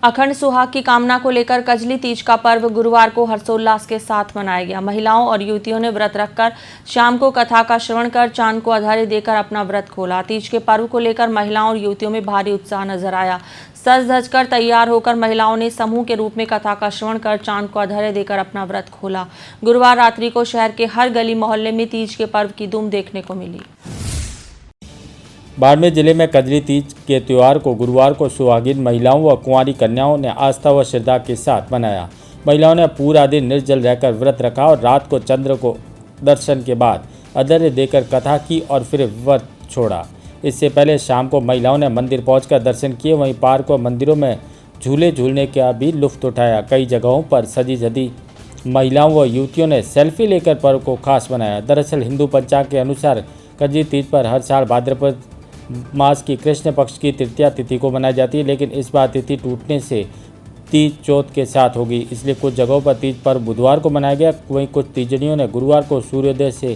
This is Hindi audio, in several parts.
अखंड सुहाग की कामना को लेकर कजली तीज का पर्व गुरुवार को हर्षोल्लास के साथ मनाया गया। महिलाओं और युवतियों ने व्रत रखकर शाम को कथा का श्रवण कर चांद को आधार्य देकर अपना व्रत खोला। तीज के पर्व को लेकर महिलाओं और युवतियों में भारी उत्साह नजर आया। सज धज कर तैयार होकर महिलाओं ने समूह के रूप में कथा का श्रवण कर चांद को आधार्य देकर अपना व्रत खोला। गुरुवार रात्रि को शहर के हर गली मोहल्ले में तीज के पर्व की धूम देखने को मिली। बाड़मेर जिले में कजली तीज के त्यौहार को गुरुवार को सुहागिन महिलाओं व कुंवारी कन्याओं ने आस्था व श्रद्धा के साथ मनाया। महिलाओं ने पूरा दिन निर्जल रहकर व्रत रखा और रात को चंद्र को दर्शन के बाद आधार्य देकर कथा की और फिर व्रत छोड़ा। इससे पहले शाम को महिलाओं ने मंदिर पहुंचकर दर्शन किए। वहीं पार्क व मंदिरों में झूले झूलने का भी लुत्फ उठाया। कई जगहों पर सजी धजी महिलाओं व युवतियों ने सेल्फी लेकर पर्व को खास बनाया। दरअसल हिंदू पंचांग के अनुसार कजली तीज पर हर साल भाद्रपद मास की कृष्ण पक्ष की तृतीया तिथि को मनाई जाती है, लेकिन इस बार तिथि टूटने से तीज चौथ के साथ होगी। इसलिए कुछ जगहों पर तीज पर्व बुधवार को मनाया गया। वहीं कुछ तीजड़ियों ने गुरुवार को सूर्योदय से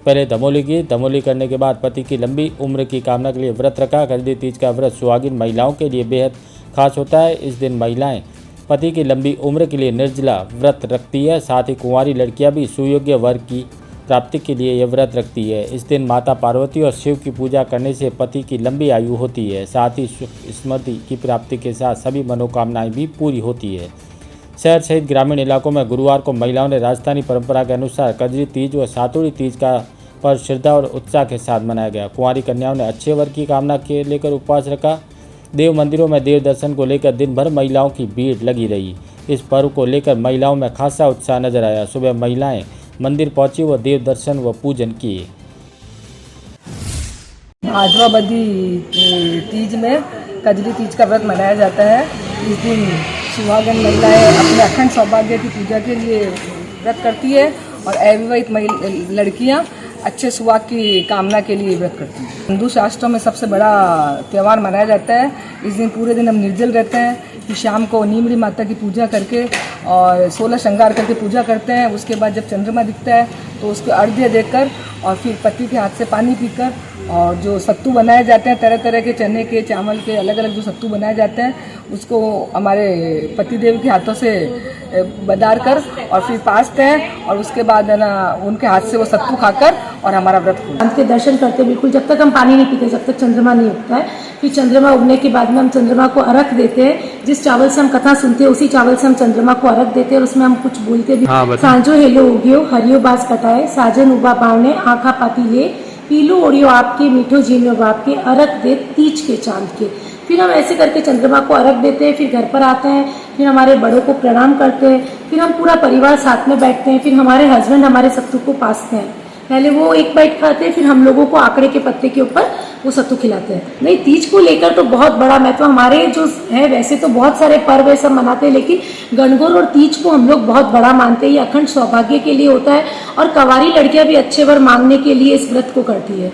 पहले दमोली की। दमोली करने के बाद पति की लंबी उम्र की कामना के लिए व्रत रखा। कजली तीज का व्रत सुहागिन महिलाओं के लिए बेहद खास होता है। इस दिन महिलाएं पति की लंबी उम्र के लिए निर्जला व्रत रखती है। साथ ही कुंवारी लड़कियां भी सुयोग्य वर की प्राप्ति के लिए यह व्रत रखती है। इस दिन माता पार्वती और शिव की पूजा करने से पति की लंबी आयु होती है। साथ ही सुख स्मृति की प्राप्ति के साथ सभी मनोकामनाएं भी पूरी होती है। शहर सहित ग्रामीण इलाकों में गुरुवार को महिलाओं ने राजस्थानी परंपरा के अनुसार कजली तीज व सातुड़ी तीज का पर्व श्रद्धा और उत्साह के साथ मनाया गया। कुंवारी कन्याओं ने अच्छे वर की कामना के लेकर उपवास रखा। देव मंदिरों में देव दर्शन को लेकर दिन भर महिलाओं की भीड़ लगी रही। इस पर्व को लेकर महिलाओं में खासा उत्साह नजर आया। सुबह महिलाएं मंदिर पहुंची व देव दर्शन व पूजन किए। भाद्रपदी तीज में कजली तीज का व्रत मनाया जाता है। इस दिन सुहागन महिलाएं अपने अखंड सौभाग्य की पूजा के लिए व्रत करती है और अविवाहित लड़कियां अच्छे सुहाग की कामना के लिए व्रत करती हैं। हिंदू शास्त्रों में सबसे बड़ा त्यौहार मनाया जाता है। इस दिन पूरे दिन हम निर्जल रहते हैं। कि शाम को नीमड़ी माता की पूजा करके और 16 श्रृंगार करके पूजा करते हैं। उसके बाद जब चंद्रमा दिखता है तो उसको अर्घ्य देकर और फिर पति के हाथ से पानी पीकर और जो सत्तू बनाए जाते हैं तरह तरह के चने के चावल के अलग अलग जो सत्तू बनाए जाते हैं उसको हमारे पतिदेव के हाथों से बदार कर और फिर पासते हैं और उसके बाद है ना उनके हाथ से वो सत्तू खाकर और हमारा व्रत चांद के दर्शन करते बिल्कुल जब तक हम पानी नहीं पीते, जब तक चंद्रमा नहीं उगता है। फिर चंद्रमा उगने के बाद में हम चंद्रमा को अर्घ देते हैं। जिस चावल से हम कथा सुनते हैं उसी चावल से हम चंद्रमा को अर्घ देते हैं और उसमें हम कुछ बोलते भी। सांजो हेलो उगियो हरियो बास कटाए साजन उबा बावने आँखा पाती ले पीलो ओढ़ियो आपके मीठो जीनो बाप के अर्घ दे तीज के चांद के। फिर हम ऐसे करके चंद्रमा को अर्घ देते हैं। फिर घर पर आते हैं, फिर हमारे बड़ों को प्रणाम करते हैं। फिर हम पूरा परिवार साथ में बैठते हैं। फिर हमारे हस्बैंड हमारे सत्तू को पासते हैं। पहले वो एक बाइट खाते हैं, फिर हम लोगों को आंकड़े के पत्ते के ऊपर वो सत्तू खिलाते हैं। नहीं, तीज को लेकर तो बहुत बड़ा महत्व हमारे जो है, वैसे तो बहुत सारे पर्व है सब मनाते हैं, लेकिन गणगौर और तीज को हम लोग बहुत बड़ा मानते हैं। ये अखंड सौभाग्य के लिए होता है और कंवारी लड़कियां भी अच्छे वर मांगने के लिए इस व्रत को करती है।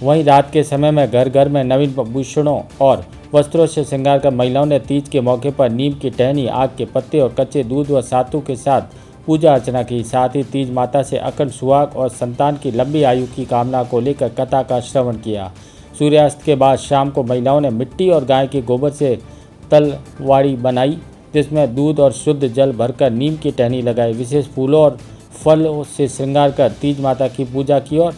वहीं रात के समय में घर घर में नवीन आभूषणों और वस्त्रों से श्रृंगार कर महिलाओं ने तीज के मौके पर नीम की टहनी, आग के पत्ते और कच्चे दूध व सातू के साथ पूजा अर्चना की। साथ ही तीज माता से अखंड सुहाग और संतान की लंबी आयु की कामना को लेकर कथा का श्रवण किया। सूर्यास्त के बाद शाम को महिलाओं ने मिट्टी और गाय के गोबर से तलवाड़ी बनाई, जिसमें दूध और शुद्ध जल भरकर नीम की टहनी लगाई। विशेष फूलों और फलों से श्रृंगार कर तीज माता की पूजा की और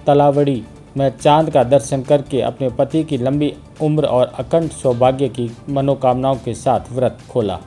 तलावड़ी में चांद का दर्शन करके अपने पति की लंबी उम्र और अखंड सौभाग्य की मनोकामनाओं के साथ व्रत खोला।